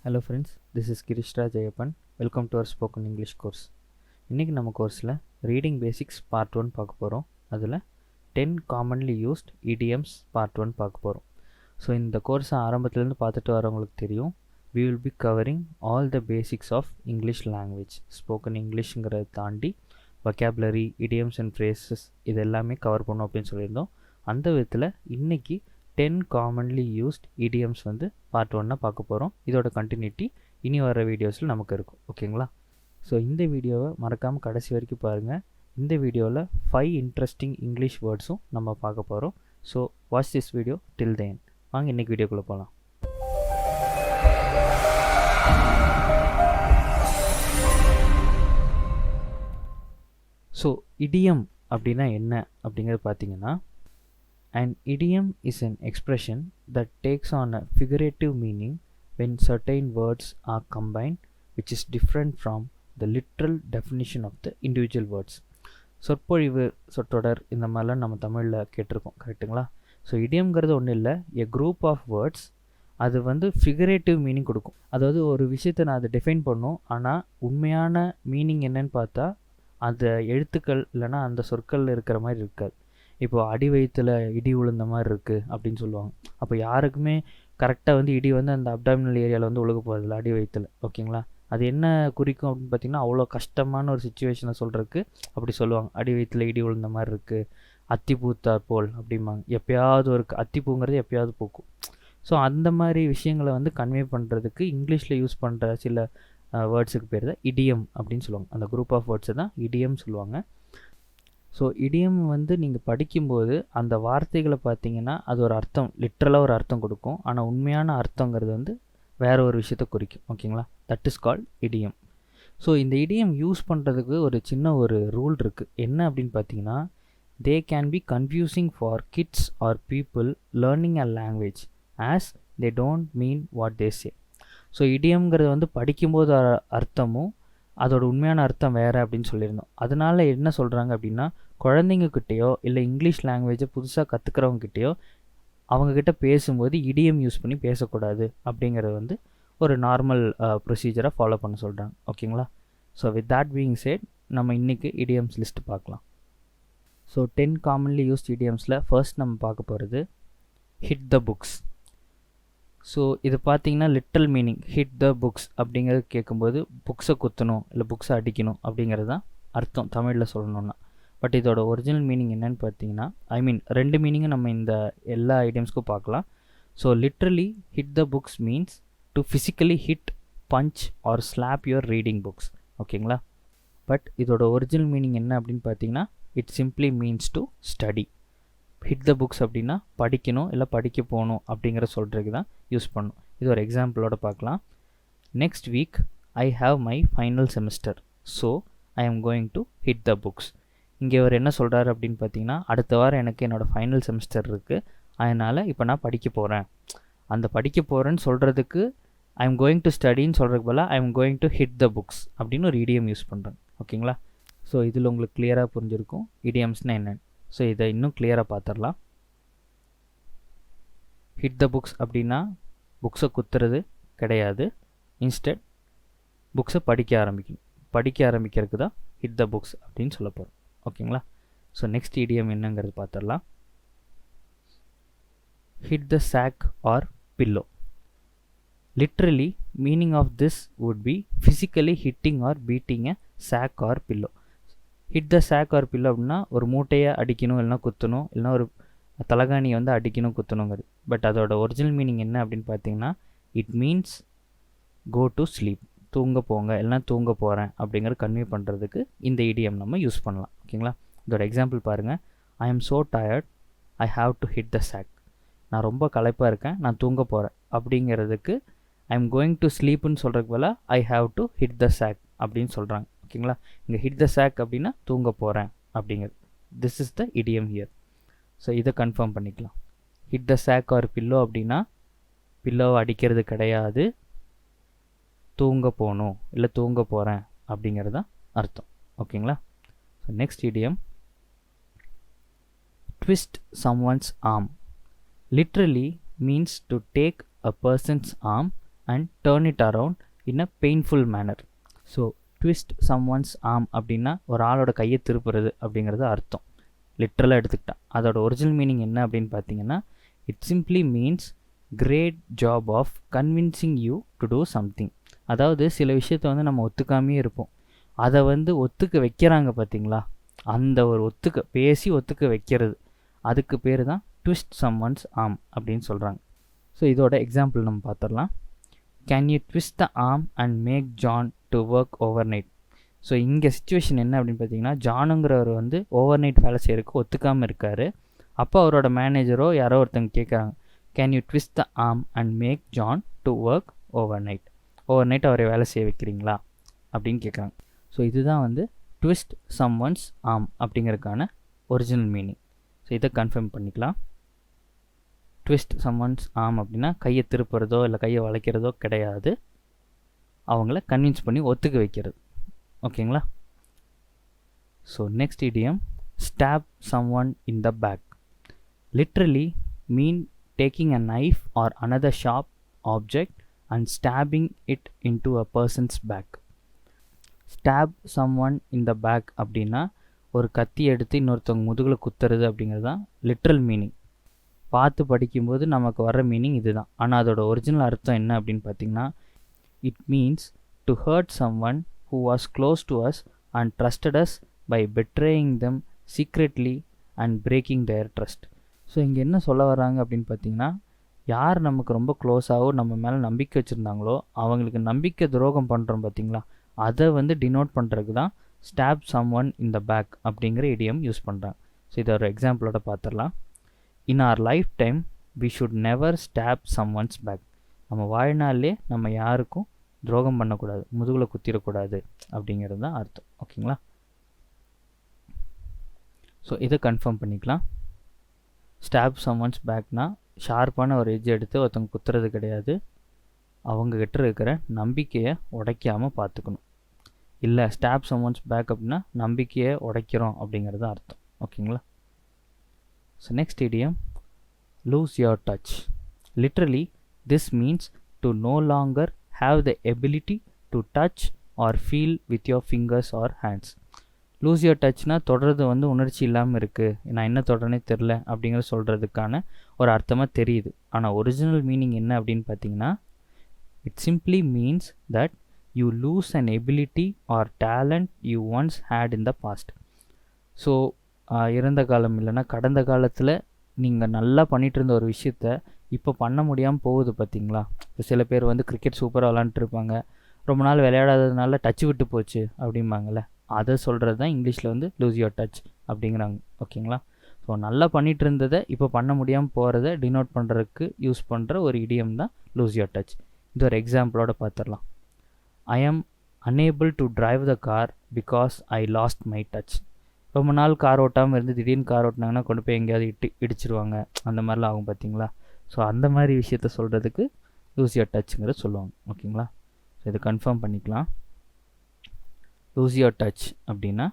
Hello friends, this is Girish Raj Ayappan. Welcome to our spoken English course. இன்னைக்கு நம்ம கோர்ஸில் reading basics part 1 பார்க்க போகிறோம். அதில் 10 காமன்லி யூஸ்ட் idioms பார்ட் 1 பார்க்க போகிறோம். ஸோ இந்த கோர்ஸை ஆரம்பத்துலேருந்து பார்த்துட்டு வரவங்களுக்கு தெரியும், we will be covering all the basics of English language. Spoken இங்கிலீஷுங்கிறத தாண்டி vocabulary, idioms and phrases இது எல்லாமே கவர் பண்ணோம் அப்படின்னு சொல்லியிருந்தோம். அந்த விதத்தில் இன்னைக்கு 10 காமன்லி யூஸ்ட் idioms வந்து பார்ட் 1 பார்க்க போகிறோம். இதோட கண்டினியூட்டி இனி வர வீடியோஸில் நமக்கு இருக்கும். ஓகேங்களா? ஸோ இந்த வீடியோவை மறக்காமல் கடைசி வரைக்கும் பாருங்கள். இந்த வீடியோவில் 5 இன்ட்ரெஸ்டிங் இங்கிலீஷ் வேர்ட்ஸும் நம்ம பார்க்க போகிறோம். So watch this video till then. வாங்க இன்றைக்கி வீடியோக்குள்ளே போகலாம். ஸோ இடியம் அப்படின்னா என்ன அப்படிங்கிறது பார்த்தீங்கன்னா, an idiom is an expression that takes on a figurative meaning when certain words are combined, which is different from the literal definition of the individual words. சொற்பொழிவு, சொற்றொடர் இந்த மாதிரிலாம் நம்ம தமிழில் கேட்டிருக்கோம், கரெக்டுங்களா? ஸோ இடியம்ங்கிறது ஒன்றும் இல்லை, எ குரூப் ஆஃப் வேர்ட்ஸ். அது வந்து ஃபிகரேட்டிவ் மீனிங் கொடுக்கும். அதாவது ஒரு விஷயத்தை நான் அதை டிஃபைன் பண்ணும், ஆனால் உண்மையான மீனிங் என்னன்னு பார்த்தா அந்த எழுத்துக்கள் இல்லைனா அந்த சொற்கள் இருக்கிற மாதிரி இருக்காது. இப்போது அடி வயிற்றில் இடி விழுந்த மாதிரி இருக்குது அப்படின்னு சொல்லுவாங்க. அப்போ யாருக்குமே கரெக்டாக வந்து இடி வந்து அந்த அப்டாமினல் ஏரியாவில் வந்து ஒழுக போகிறதில்ல, அடி வயிற்றில். ஓகேங்களா? அது என்ன குறிக்கும் அப்படின்னு பார்த்திங்கன்னா, அவ்வளோ கஷ்டமான ஒரு சுச்சுவேஷனை சொல்கிறதுக்கு அப்படி சொல்லுவாங்க. அடி வயிற்றில் இடி விழுந்த மாதிரி இருக்குது, அத்தி பூத்தார் போல் அப்படிம்பாங்க. எப்போயாவது ஒரு அத்தி பூங்கிறது எப்போயாவது பூக்கும். ஸோ அந்த மாதிரி விஷயங்களை வந்து கன்வே பண்ணுறதுக்கு இங்கிலீஷில் யூஸ் பண்ணுற சில வேர்ட்ஸுக்கு பேர் தான் இடியம் அப்படின்னு சொல்லுவாங்க. அந்த குரூப் ஆஃப் வேர்ட்ஸை தான் இடியம் சொல்லுவாங்க. ஸோ இடியம் வந்து நீங்கள் படிக்கும்போது அந்த வார்த்தைகளை பார்த்தீங்கன்னா அது ஒரு அர்த்தம், லிட்ரலாக ஒரு அர்த்தம் கொடுக்கும். ஆனால் உண்மையான அர்த்தங்கிறது வந்து வேறு ஒரு விஷயத்தை குறிக்கும். ஓகேங்களா? That is called idiom. So இந்த இடியம் யூஸ் பண்ணுறதுக்கு ஒரு சின்ன ஒரு ரூல் இருக்குது. என்ன அப்படின்னு பார்த்தீங்கன்னா, they can be confusing for kids or people learning a language as they don't mean what they say. So இடியம்ங்கிறது வந்து படிக்கும்போது அர்த்தமும் அதோட உண்மையான அர்த்தம் வேறு அப்படின்னு சொல்லியிருந்தோம். அதனால் என்ன சொல்கிறாங்க அப்படின்னா, குழந்தைங்கக்கிட்டேயோ இல்லை இங்கிலீஷ் லாங்குவேஜை புதுசாக கற்றுக்கிறவங்ககிட்டயோ அவங்கக்கிட்ட பேசும்போது இடியம் யூஸ் பண்ணி பேசக்கூடாது அப்படிங்கிறது வந்து ஒரு நார்மல் ப்ரொசீஜரை ஃபாலோ பண்ண சொல்கிறாங்க. ஓகேங்களா? So with that being set, நம்ம இன்றைக்கி இடியம்ஸ் லிஸ்ட் பார்க்கலாம். ஸோ 10 காமன்லி யூஸ்ட் இடியம்ஸில் ஃபர்ஸ்ட் நம்ம பார்க்க போகிறது ஹிட் த புக்ஸ். ஸோ இது பார்த்தீங்கன்னா literal meaning hit the books அப்படிங்கிறது கேட்கும்போது புக்ஸை குத்தணும் இல்லை புக்ஸை அடிக்கணும் அப்படிங்கிறது தான் அர்த்தம் தமிழில் சொல்லணுன்னா. பட் இதோட ஒரிஜினல் மீனிங் என்னன்னு பார்த்தீங்கன்னா, ரெண்டு மீனிங்கும் நம்ம இந்த எல்லா ஐடியம்ஸ்க்கும் பார்க்கலாம். So literally hit the books means to physically hit, punch or slap your reading books. ஓகேங்களா? பட் இதோட ஒரிஜினல் மீனிங் என்ன அப்படின்னு பார்த்தீங்கன்னா, it simply means to study. Hit the books அப்படின்னா படிக்கணும் இல்லை படிக்க போகணும் அப்படிங்கிற சொல்கிறதுக்கு தான் யூஸ் பண்ணணும். இது ஒரு எக்ஸாம்பிளோட பார்க்கலாம். Next week I have my final semester, so I am going to hit the books. இங்கே அவர் என்ன சொல்கிறாரு அப்படின்னு பார்த்தீங்கன்னா, அடுத்த வாரம் எனக்கு என்னோடய ஃபைனல் செமஸ்டர் இருக்குது, அதனால் இப்போ நான் படிக்க போகிறேன். அந்த படிக்க போகிறேன்னு சொல்கிறதுக்கு ஐ எம் கோயிங் டு ஸ்டடின்னு சொல்கிறதுக்கு பதிலாக ஐ am going to hit the books அப்படின்னு ஒரு இடியம் யூஸ் பண்ணுறேன். ஓகேங்களா? ஸோ இதில் உங்களுக்கு கிளியராக புரிஞ்சிருக்கும் இடியம்ஸ்னால் என்னென்னு. ஸோ இதை இன்னும் கிளியராக பார்த்துடலாம். ஹிட் த புக்ஸ் அப்படின்னா புக்ஸை குத்துறது கிடையாது, இன்ஸ்டெட் புக்ஸை படிக்க ஆரம்பிக்கிறதுக்கு தான் ஹிட் த புக்ஸ் அப்படின்னு சொல்ல போகிறோம். ஓகேங்களா? ஸோ நெக்ஸ்ட் இடியம் என்னங்கிறது பார்த்துடலாம். Hit the sack or pillow. Literally meaning of this would be physically hitting or beating a sack or pillow. Hit the sack or pillow அப்படின்னா ஒரு மூட்டையை அடிக்கணும், இல்லைனா குத்தணும், இல்லைனா ஒரு தலகாணியை வந்து அடிக்கணும், குத்தணுங்கிறது. பட் அதோட ஒரிஜினல் மீனிங் என்ன அப்படின்னு பார்த்தீங்கன்னா, it means go to sleep, தூங்க போங்க, இல்லைனா தூங்க போகிறேன் அப்படிங்கிற கன்வே பண்ணுறதுக்கு இந்த இடியம் நம்ம யூஸ் பண்ணலாம். ஓகேங்களா? இதோட எக்ஸாம்பிள் பாருங்கள். I am so tired, I have to hit the sack. நான் ரொம்ப களைப்பாக இருக்கேன், நான் தூங்க போகிறேன் அப்படிங்கிறதுக்கு ஐ எம் கோயிங் டு ஸ்லீப்புன்னு சொல்கிறதுக்கு பதிலாக I have to hit the sack அப்படின்னு சொல்கிறாங்க. ஓகேங்களா? இங்கே ஹிட் த சாக் அப்படின்னா தூங்க போகிறேன் அப்படிங்கிறது. This is the idiom here. So இதை கன்ஃபார்ம் பண்ணிக்கலாம். Hit the sack or pillow அப்படின்னா பில்லோவை அடிக்கிறது கிடையாது, தூங்க போகணும் இல்லை தூங்க போகிறேன் அப்படிங்கிறது தான் அர்த்தம். ஓகேங்களா? So next idiom twist someone's arm. Literally means to take a person's arm and turn it around in a painful manner. So twist someone's arm அப்படின்னா ஒரு ஆளோட கையை திருப்புறது அப்படிங்கிறது அர்த்தம். லிட்ரலாக எடுத்துக்கிட்டா அதோட ஒரிஜினல் மீனிங் என்ன அப்படின்னு பார்த்தீங்கன்னா, it simply means great job of convincing you to do something. அதாவது சில விஷயத்தை வந்து நம்ம ஒத்துக்காமே இருப்போம், அதை வந்து ஒத்துக்க வைக்கிறாங்க பார்த்தீங்களா, அந்த ஒரு பேசி ஒத்துக்க வைக்கிறது, அதுக்கு பேர் தான் ட்விஸ்ட் சம்ஒன்ஸ் ஆர்ம் அப்படின்னு சொல்கிறாங்க. ஸோ இதோட எக்ஸாம்பிள் நம்ம பார்த்துடலாம். Can you twist the arm and make John to work overnight. So இங்கே சுச்சுவேஷன் என்ன அப்படின்னு பார்த்தீங்கன்னா, ஜானுங்கிறவர் வந்து ஓவர் நைட் வேலை செய்யறதுக்கு ஒத்துக்காமல் இருக்கார். அப்போ அவரோட மேனேஜரோ யாரோ ஒருத்தங்க கேட்குறாங்க, can you twist the arm and make John to work overnight. Overnight அவரை வேலை செய்ய வைக்கிறீங்களா அப்படின்னு கேட்குறாங்க. ஸோ இதுதான் வந்து ட்விஸ்ட் சம்ஒன்ஸ் ஆர்ம் அப்படிங்கிறதுக்கான ஒரிஜினல் மீனிங். ஸோ இதை கன்ஃபார்ம் பண்ணிக்கலாம். ட்விஸ்ட் சம்ஒன்ஸ் ஆர்ம் அப்படின்னா கையை திருப்புறதோ இல்லை கையை வளைக்கிறதோ கிடையாது, அவங்கள கன்வின்ஸ் பண்ணி ஒத்துக்க வைக்கிறது. ஓகேங்களா? So next idiom, stab someone in the back. Literally mean taking a knife or another sharp object and stabbing it into a person's back. Stab someone in the back அப்படின்னா ஒரு கத்தி எடுத்து இன்னொருத்தவங்க முதுகில் குத்துறது அப்படிங்கிறது தான் லிட்ரல் மீனிங். பார்த்து படிக்கும்போது நமக்கு வர மீனிங் இதுதான். ஆனால் அதோட ஒரிஜினல் அர்த்தம் என்ன அப்படின்னு பார்த்தீங்கன்னா, it means to hurt someone who was close to us and trusted us by betraying them secretly and breaking their trust. So இங்கே என்ன சொல்ல வராங்க அப்படின்னு பார்த்தீங்கன்னா, யார் நமக்கு ரொம்ப க்ளோஸாகவோ நம்ம மேலே நம்பிக்கை வச்சுருந்தாங்களோ அவங்களுக்கு நம்பிக்கை துரோகம் பண்ணுறோம் பார்த்தீங்களா, அதை வந்து டினோட் பண்ணுறதுக்கு தான் stab someone in the back அப்படிங்கிற இடியம் யூஸ் பண்ணுறாங்க. ஸோ இதை ஒரு எக்ஸாம்பிளோட பார்த்துடலாம். In our life time we should never stab someone's back. நம்ம வாழ்நாளிலே நம்ம யாருக்கும் துரோகம் பண்ணக்கூடாது, முதுகில் குத்திடக்கூடாது அப்படிங்கிறது தான் அர்த்தம். ஓகேங்களா? ஸோ இதை கன்ஃபார்ம் பண்ணிக்கலாம். ஸ்டாப் சம்ஒன்ஸ் பேக்னா ஷார்ப்பான ஒரு எட்ஜ் எடுத்து ஒருத்தவங்க குத்துறது கிடையாது, அவங்கக்கிட்ட இருக்கிற நம்பிக்கையை உடைக்காமல் பார்த்துக்கணும். இல்லை ஸ்டாப் சம்ஒன்ஸ் பேக் அப்படின்னா நம்பிக்கையை உடைக்கிறோம் அப்படிங்கிறது அர்த்தம். ஓகேங்களா? So next idiom, lose your touch. Literally this means to no longer have the ability to touch or feel with your fingers or hands. Lose your டச்னா தொடர்றது வந்து உணர்ச்சி இல்லாமல் இருக்குது, நான் என்ன தொடர்னே தெரில அப்படிங்கிற சொல்கிறதுக்கான ஒரு அர்த்தமாக தெரியுது. ஆனால் ஒரிஜினல் மீனிங் என்ன அப்படின்னு பார்த்தீங்கன்னா, it simply means that you lose an ability or talent you once had in the past. So இறந்த காலம் இல்லைன்னா கடந்த காலத்தில் நீங்கள் நல்லா பண்ணிகிட்டு இருந்த ஒரு விஷயத்த இப்போ பண்ண முடியாமல் போகுது பார்த்தீங்களா. இப்போ சில பேர் வந்து கிரிக்கெட் சூப்பராக விளாண்டுருப்பாங்க, ரொம்ப நாள் விளையாடாததுனால டச் விட்டு போச்சு அப்படிம்பாங்கள்ல, அதை சொல்கிறது தான் இங்கிலீஷில் வந்து லூஸ் யுவர் டச் அப்படிங்கிறாங்க. ஓகேங்களா? ஸோ நல்லா பண்ணிகிட்டு இருந்ததை இப்போ பண்ண முடியாமல் போகிறத டினோட் பண்ணுறதுக்கு யூஸ் பண்ணுற ஒரு இடியம் தான் லூஸ் யுவர் டச். இது ஒரு எக்ஸாம்பிளோட பார்த்துடலாம். ஐ ஆம் unable to drive the car because I last my touch. ரொம்ப நாள் கார் ஓட்டாமல் இருந்து திடீர்னு கார் ஓட்டினாங்கன்னா கொண்டு போய் எங்கேயாவது இடிச்சிருவாங்க, அந்த மாதிரிலாம் ஆகும் பார்த்தீங்களா. ஸோ அந்த மாதிரி விஷயத்த சொல்கிறதுக்கு லூஸ் யுவர் டச்சுங்கிறத சொல்லுவாங்க. ஓகேங்களா? ஸோ இதை கன்ஃபார்ம் பண்ணிக்கலாம். லூஸ் யுவர் டச் அப்படின்னா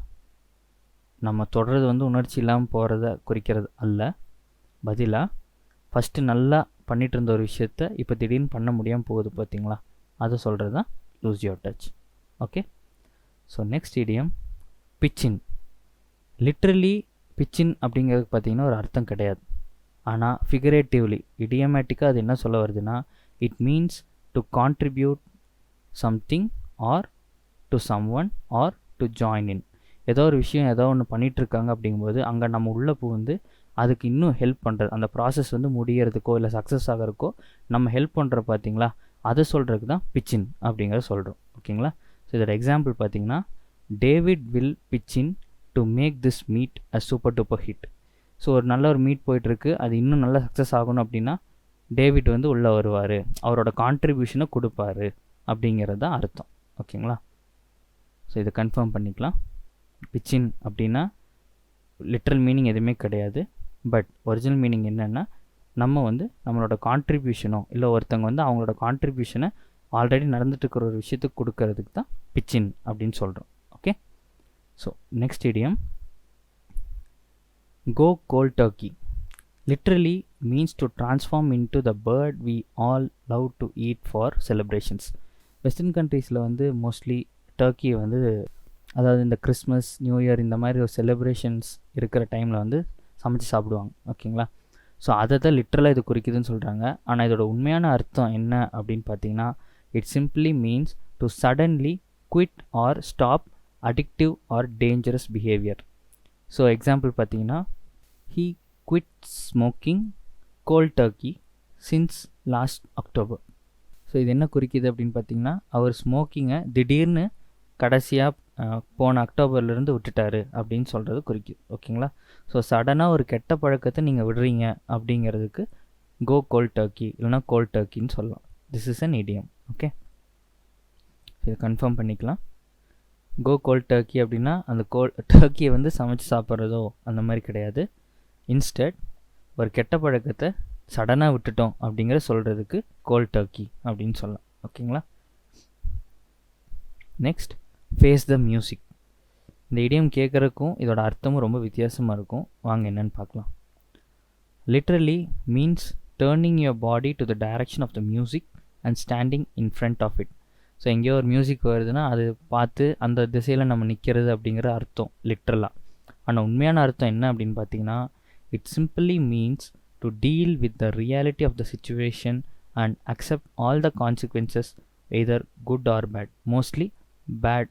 நம்ம தொடர்றது வந்து உணர்ச்சி இல்லாமல் போகிறத குறிக்கிறது அல்ல, பதிலாக ஃபஸ்ட்டு நல்லா பண்ணிகிட்டு இருந்த ஒரு விஷயத்த இப்போ திடீர்னு பண்ண முடியாமல் போகுது பார்த்தீங்களா, அதை சொல்கிறது தான் lose your touch. Okay? So next idiom, pitch in. Literally pitch in அப்படிங்கிறது பார்த்திங்கன்னா ஒரு அர்த்தம் கிடையாது, ஆனால் ஃபிகரேட்டிவ்லி இடியமேட்டிக்காக அது என்ன சொல்ல வருதுன்னா, it means to contribute something or to someone or to join in. ஏதோ ஒரு விஷயம் ஏதோ ஒன்று பண்ணிகிட்ருக்காங்க அப்படிங்கும்போது அங்கே நம்ம உள்ளே புகுந்து அதுக்கு இன்னும் ஹெல்ப் பண்ணுறது, அந்த ப்ராசஸ் வந்து முடியறதுக்கோ இல்லை சக்ஸஸ் ஆகிறதுக்கோ நம்ம ஹெல்ப் பண்ணுற பார்த்தீங்களா, அதை சொல்கிறதுக்கு தான் பிச்சின் அப்படிங்கிறத சொல்கிறோம். ஓகேங்களா? ஸோ இதோட எக்ஸாம்பிள் பார்த்தீங்கன்னா, David will pitch in to make this meet a super duper hit. So ஒரு நல்ல ஒரு மீட் போயிட்டுருக்கு, அது இன்னும் நல்லா சக்ஸஸ் ஆகணும் அப்படின்னா டேவிட் வந்து உள்ளே வருவார், அவரோட கான்ட்ரிபியூஷனை கொடுப்பாரு அப்படிங்கிறது தான் அர்த்தம். ஓகேங்களா? ஸோ இதை கன்ஃபார்ம் பண்ணிக்கலாம். பிச்சின் அப்படின்னா லிட்ரல் மீனிங் எதுவுமே கிடையாது, பட் ஒரிஜினல் மீனிங் என்னென்னா நம்ம வந்து நம்மளோட கான்ட்ரிபியூஷனோ இல்லை ஒருத்தவங்க வந்து அவங்களோட கான்ட்ரிபியூஷனை ஆல்ரெடி நடந்துட்டு இருக்கிற ஒரு விஷயத்துக்கு கொடுக்கறதுக்கு தான் பிச்சின் அப்படின்னு சொல்கிறோம். Okay? So next idiom, go cold turkey. literally means to transform into the bird we all love to eat for celebrations. Western கண்ட்ரீஸில் வந்து மோஸ்ட்லி டர்க்கியை வந்து அதாவது இந்த கிறிஸ்மஸ் நியூ இயர் இந்த மாதிரி ஒரு செலிப்ரேஷன்ஸ் இருக்கிற டைமில் வந்து சமைச்சு சாப்பிடுவாங்க. ஓகேங்களா? ஸோ அதை தான் லிட்ரலாக இது குறிக்குதுன்னு சொல்கிறாங்க. ஆனால் இதோட உண்மையான அர்த்தம் என்ன அப்படின்னு பார்த்தீங்கன்னா, it simply means to suddenly quit or stop addictive or dangerous behaviour. So example பார்த்தீங்கன்னா, he quit smoking cold turkey since last October. So இது என்ன குறிக்குது அப்படின்னு பார்த்தீங்கன்னா, அவர் ஸ்மோக்கிங்கை திடீர்னு கடைசியாக போன அக்டோபர்லேருந்து விட்டுட்டாரு அப்படின்னு சொல்கிறது குறிக்குது. ஓகேங்களா? ஸோ சடனாக ஒரு கெட்ட பழக்கத்தை நீங்கள் விடுறீங்க அப்படிங்கிறதுக்கு கோ கோல்ட் டர்க்கி இல்லைனா கோல்ட் டர்க்கின்னு சொல்லலாம். This is an idiom. Okay, இதை கன்ஃபார்ம் பண்ணிக்கலாம். கோ கோல்ட் டர்க்கி அப்படின்னா அந்த டர்க்கியை வந்து சமைச்சு சாப்பிட்றதோ அந்த மாதிரி கிடையாது. இன்ஸ்டட் ஒரு கெட்ட பழக்கத்தை சடனாக விட்டுட்டோம் அப்படிங்கிற சொல்கிறதுக்கு கோல்ட் டர்க்கி அப்படின்னு சொல்லலாம். ஓகேங்களா? Next, face the music. இந்த இடியம் கேட்குறதுக்கும் இதோட அர்த்தமும் ரொம்ப வித்தியாசமாக இருக்கும். வாங்க என்னன்னு பார்க்கலாம். Literally means turning your body to the direction of the music and standing in front of it. So எங்கேயோ ஒரு மியூசிக் வருதுன்னா அது பார்த்து அந்த திசையில் நம்ம நிற்கிறது அப்படிங்கிற அர்த்தம் லிட்ரலாக. ஆனால் உண்மையான அர்த்தம் என்ன அப்படின்னு பார்த்தீங்கன்னா, it simply means to deal with the reality of the situation and accept all the consequences, either good or bad. Mostly bad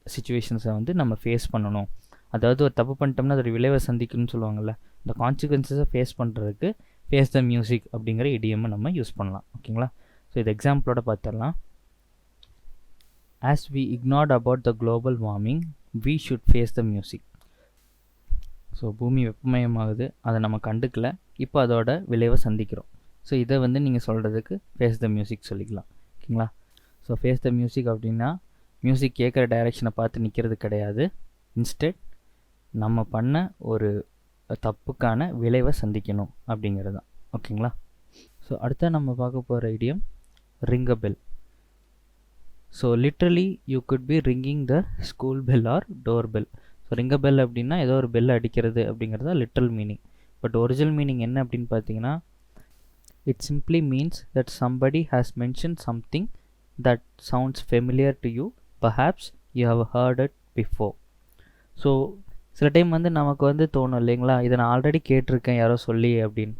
situations வந்து நம்ம ஃபேஸ் பண்ணணும். அதாவது ஒரு தப்பு பண்ணிட்டோம்னா அதோட விளைவை சந்திக்கணும்னு சொல்லுவாங்கள்ல, இந்த கான்சிக்வன்சஸை ஃபேஸ் பண்ணுறதுக்கு ஃபேஸ் த மியூசிக் அப்படிங்கிற இடியம்மை நம்ம யூஸ் பண்ணலாம். ஓகேங்களா? ஸோ இது எக்ஸாம்பிளோட பார்த்துடலாம். As we ignored about the global warming we should face the music. So பூமி வெப்பமயமாகுது, அதை நம்ம கண்டுக்கல, இப்போ அதோட விளைவை சந்திக்கிறோம். ஸோ இதை வந்து நீங்கள் சொல்கிறதுக்கு ஃபேஸ் த மியூசிக் சொல்லிக்கலாம். ஓகேங்களா? ஸோ ஃபேஸ் த மியூசிக் அப்படின்னா மியூசிக் கேட்குற டைரெக்ஷனை பார்த்து நிற்கிறது கிடையாது. இன்ஸ்டெட் நம்ம பண்ண ஒரு தப்புக்கான விளைவை சந்திக்கணும் அப்படிங்கிறது தான். ஓகேங்களா? ஸோ அடுத்த நம்ம பார்க்க போகிற idiom ring a bell. So literally you could be ringing the school bell or door bell. So ring a bell அப்படின்னா ஏதோ ஒரு பெல் அடிக்கிறது அப்படிங்கிறது தான் literal meaning. But original meaning என்ன அப்படின்னு பார்த்தீங்கன்னா, it simply means that somebody has mention something that sounds familiar to you, perhaps you have heard it before. So சில டைம் வந்து நமக்கு வந்து தோணும் இல்லைங்களா, இதை நான் ஆல்ரெடி கேட்டிருக்கேன் யாரோ சொல்லி அப்படின்னு.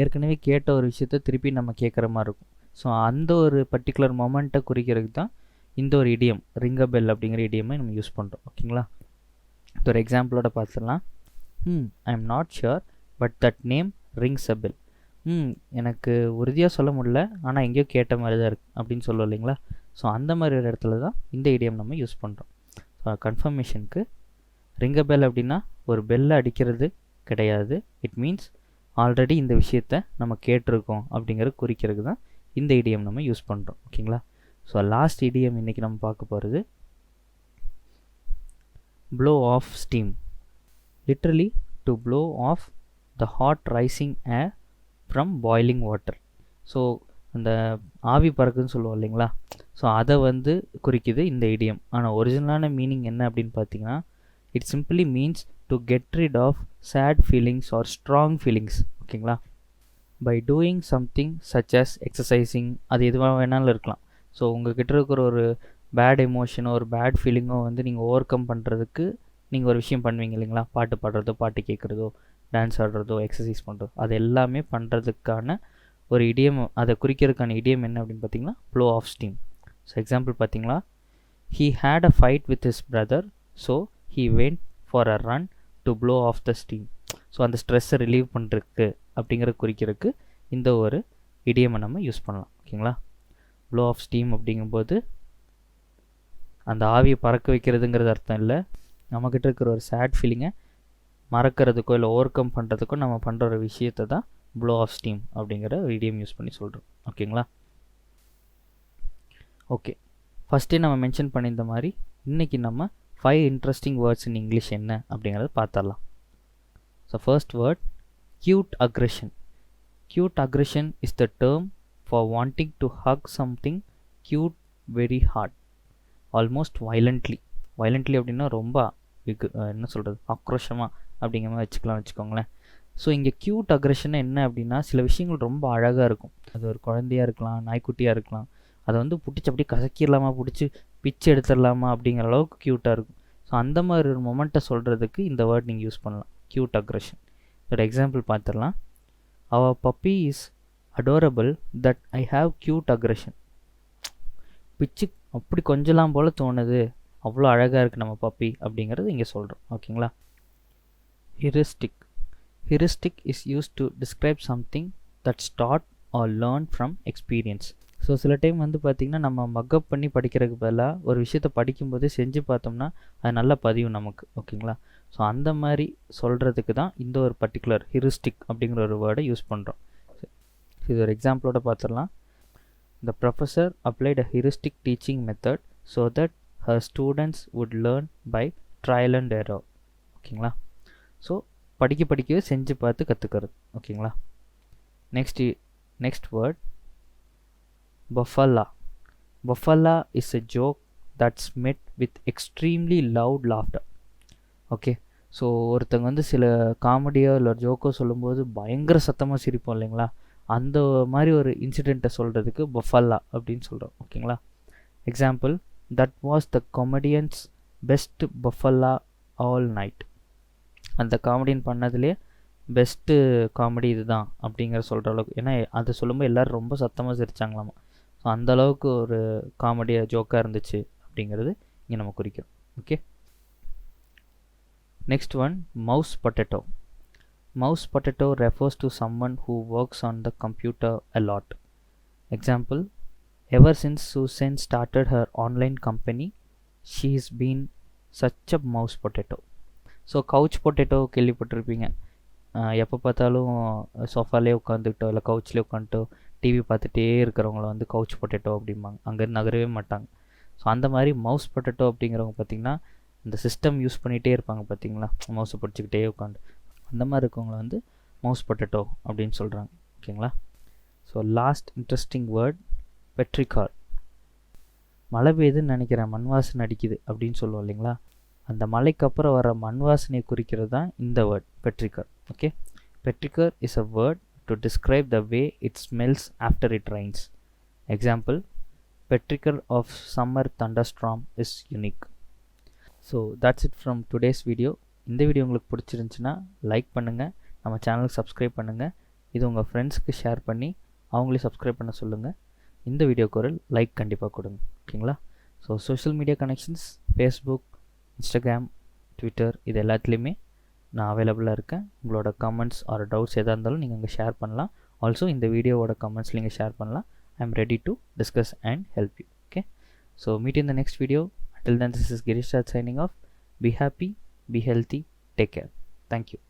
ஏற்கனவே கேட்ட ஒரு விஷயத்த திருப்பி நம்ம கேட்குற மாதிரி இருக்கும். ஸோ அந்த ஒரு பர்டிகுலர் மொமெண்ட்டை குறிக்கிறதுக்கு தான் இந்த ஒரு இடியம் ரிங் அ பெல் அப்படிங்கிற இடியமை நம்ம யூஸ் பண்ணுறோம். ஓகேங்களா? ஒரு எக்ஸாம்பிளோட பார்த்துடலாம். I am not sure but that name rings a bell. எனக்கு உறுதியாக சொல்ல முடியல, ஆனால் எங்கேயோ கேட்ட மாதிரி தான் இருக்குது அப்படின்னு சொல்லுவோம் இல்லைங்களா. ஸோ அந்த மாதிரி ஒரு இடத்துல தான் இந்த இடியம் நம்ம யூஸ் பண்ணுறோம். ஸோ கன்ஃபர்மேஷனுக்கு ரிங் அ பெல் அப்படின்னா ஒரு பெல்லை அடிக்கிறது கிடையாது. இட் மீன்ஸ் ஆல்ரெடி இந்த விஷயத்தை நம்ம கேட்டிருக்கோம் அப்படிங்கிறது குறிக்கிறது தான் இந்த இடியம் நம்ம யூஸ் பண்ணுறோம். ஓகேங்களா? ஸோ லாஸ்ட் இடியம் இன்றைக்கி நம்ம பார்க்க போகிறது blow off steam. Literally to blow off the hot rising air from boiling water. So அந்த ஆவி பறக்குதுன்னு சொல்லுவோம் இல்லைங்களா, ஸோ அதை வந்து குறிக்குது இந்த இடியம். ஆனால் ஒரிஜினலான மீனிங் என்ன அப்படின்னு பார்த்தீங்கன்னா, it simply means to get rid of sad feelings or strong feelings. ஓகேங்களா? By doing something such as exercising, அது எதுவாக வேணாலும் இருக்கலாம். ஸோ உங்கள்கிட்ட இருக்கிற ஒரு பேட் எமோஷனோ ஒரு பேட் ஃபீலிங்கோ வந்து நீங்கள் ஓவர் கம் பண்ணுறதுக்கு நீங்கள் ஒரு விஷயம் பண்ணுவீங்க இல்லைங்களா, பாட்டு பாடுறதோ பாட்டு கேட்குறதோ டான்ஸ் ஆடுறதோ எக்ஸசைஸ் பண்ணுறதோ, அது எல்லாமே பண்ணுறதுக்கான ஒரு இடியம், அதை குறிக்கிறதுக்கான இடியம் என்ன அப்படின்னு பார்த்தீங்கன்னா blow off steam. So example பார்த்தீங்களா, he had a fight with his brother so he went for a run to blow off the steam. So அந்த ஸ்ட்ரெஸ்ஸை ரிலீவ் பண்ணுறதுக்கு அப்படிங்கிற குறிக்கிறதுக்கு இந்த ஒரு இடியமை நம்ம யூஸ் பண்ணலாம். ஓகேங்களா? ப்ளோ ஆஃப் ஸ்டீம் அப்படிங்கும்போது அந்த ஆவியை பறக்க வைக்கிறதுங்கிறது அர்த்தம் இல்லை, நம்மக்கிட்ட இருக்கிற ஒரு சேட் ஃபீலிங்கை மறக்கிறதுக்கோ இல்லை ஓவர் கம் பண்ணுறதுக்கோ நம்ம பண்ணுற ஒரு விஷயத்தை தான் ப்ளோ ஆஃப் ஸ்டீம் அப்படிங்கிற ஒரு இடியம் யூஸ் பண்ணி சொல்கிறோம். ஓகேங்களா? ஓகே, ஃபஸ்ட்டே நம்ம மென்ஷன் பண்ணியிருந்த மாதிரி இன்றைக்கி நம்ம 5 இன்ட்ரெஸ்டிங் வேர்ட்ஸ் இன் இங்கிலீஷ் என்ன அப்படிங்கிறத பார்த்துடலாம். So first word cute aggression. Cute aggression is the term for wanting to hug something cute very hard almost violently. Violently அப்படின்னா ரொம்ப என்ன சொல்கிறது, ஆக்ரோஷமாக அப்படிங்கிற மாதிரி வச்சுக்கோங்களேன். ஸோ இங்கே க்யூட் அக்ரெஷன் என்ன அப்படின்னா, சில விஷயங்கள் ரொம்ப அழகாக இருக்கும். அது ஒரு குழந்தையாக இருக்கலாம், நாய்க்குட்டியாக இருக்கலாம். அதை வந்து பிடிச்சி அப்படியே கசக்கிடலாமா, பிடிச்சி பிச்சு எடுத்துடலாமா அப்படிங்கிற அளவுக்கு க்யூட்டாக இருக்கும். ஸோ அந்த மாதிரி ஒரு மொமெண்ட்டை சொல்கிறதுக்கு இந்த வேர்ட் நீங்கள் யூஸ் பண்ணலாம், க்யூட் அக்ரெஷன். இதோட எக்ஸாம்பிள் பார்த்துடலாம். Our puppy is adorable that I have cute aggression. பிச்சு அப்படி கொஞ்சலாம் போல் தோணுது, அவ்வளோ அழகாக இருக்குது நம்ம பப்பி அப்படிங்கிறது இங்கே சொல்கிறோம். ஓகேங்களா. Heuristic. Heuristic is use to describe something that's taught or learn from experience. So சில டைம் வந்து பார்த்திங்கன்னா நம்ம மக்கப் பண்ணி படிக்கிறதுக்கு பதிலாக ஒரு விஷயத்தை படிக்கும்போது செஞ்சு பார்த்தோம்னா அது நல்லா பதியும் நமக்கு. ஓகேங்களா. ஸோ அந்த மாதிரி சொல்கிறதுக்கு தான் இந்த ஒரு பர்டிகுலர் ஹியூரிஸ்டிக் அப்படிங்கிற ஒரு வேர்டை யூஸ் பண்ணுறோம். இது ஒரு எக்ஸாம்பிளோட பார்த்துடலாம். The professor applied a heuristic teaching method so that her students would learn by trial and error. ஓகேங்களா. ஸோ படிக்கவே செஞ்சு பார்த்து கற்றுக்கிறது. ஓகேங்களா. Next word buffala. Buffala is a joke that's met with extremely loud laughter. Okay. So ஒருத்தங்க வந்து சில காமெடியோ இல்லை ஒரு ஜோக்கோ சொல்லும்போது பயங்கர சத்தமாக சிரிப்போம் இல்லைங்களா, அந்த மாதிரி ஒரு இன்சிடெண்ட்டை சொல்கிறதுக்கு பஃபல்லா அப்படின்னு சொல்கிறோம். ஓகேங்களா. Example, that was the comedian's best பஃபல்லா ஆல் நைட். அந்த காமெடியன் பண்ணதுலேயே பெஸ்ட்டு காமெடி இது தான் அப்படிங்கிற சொல்கிற அளவுக்கு. ஏன்னா அதை சொல்லும்போது எல்லோரும் ரொம்ப சத்தமாக சிரித்தாங்களாமா. ஸோ அந்தளவுக்கு ஒரு காமெடியாக ஜோக்காக இருந்துச்சு அப்படிங்கிறது இங்கே நம்ம குறிக்கிறோம். Okay. Next one, mouse potato. Mouse potato refers to someone who works on the computer a lot. Example, ever since Susan started her online company, she's been such a mouse potato. So couch potato கேள்விப்பட்டிருப்பீங்க. எப்போ பார்த்தாலும் சோஃபாலே உட்காந்துக்கிட்டோ இல்லை கவுச்லேயே உட்காந்துட்டோ TV பார்த்துட்டே இருக்கிறவங்கள வந்து couch potato அப்படிம்பாங்க. அங்கேருந்து நகரவே மாட்டாங்க. ஸோ அந்த மாதிரி மவுஸ் பொட்டேட்டோ அப்படிங்கிறவங்க பார்த்திங்கன்னா இந்த சிஸ்டம் யூஸ் பண்ணிகிட்டே இருப்பாங்க பார்த்தீங்களா, மவுஸை பிடிச்சிக்கிட்டே உட்காந்து. அந்த மாதிரி இருக்கவங்கள வந்து மவுஸ் பொட்டேட்டோ அப்படின்னு சொல்கிறாங்க. ஓகேங்களா. So last interesting word, petrichor. மழை பெய்யுதுன்னு நினைக்கிறேன், மண் வாசனை அடிக்குது அப்படின்னு சொல்லுவோம் இல்லைங்களா, அந்த மழைக்கு அப்புறம் வர மண் வாசனையை குறிக்கிறது தான் இந்த word petrichor. Okay. Petrichor is a word to describe the way it smells after it rains. Example, petrichor of summer thunderstorm is unique. So that's it from today's video. இந்த வீடியோ உங்களுக்கு பிடிச்சிருந்துச்சின்னா லைக் பண்ணுங்கள், நம்ம சேனலுக்கு subscribe பண்ணுங்கள், இது உங்கள் ஃப்ரெண்ட்ஸ்க்கு ஷேர் பண்ணி அவங்களே சப்ஸ்கிரைப் பண்ண சொல்லுங்கள். இந்த வீடியோக்கு ஒரு லைக் கண்டிப்பாக கொடுங்க. ஓகேங்களா. So social media connections, Facebook, Instagram, Twitter, இது எல்லாத்துலேயுமே நான் அவைலபிளாக இருக்கேன். உங்களோட கமெண்ட்ஸ் ஆர் டவுட்ஸ் எதாக இருந்தாலும் நீங்கள் அங்கே ஷேர் பண்ணலாம். ஆல்சோ இந்த வீடியோவோட கமெண்ட்ஸ் நீங்கள் ஷேர் பண்ணலாம். I am ready to discuss and help you. Okay. So meet in the next video. Until then, this is Girish Raj signing off. Be happy, be healthy, take care. Thank you.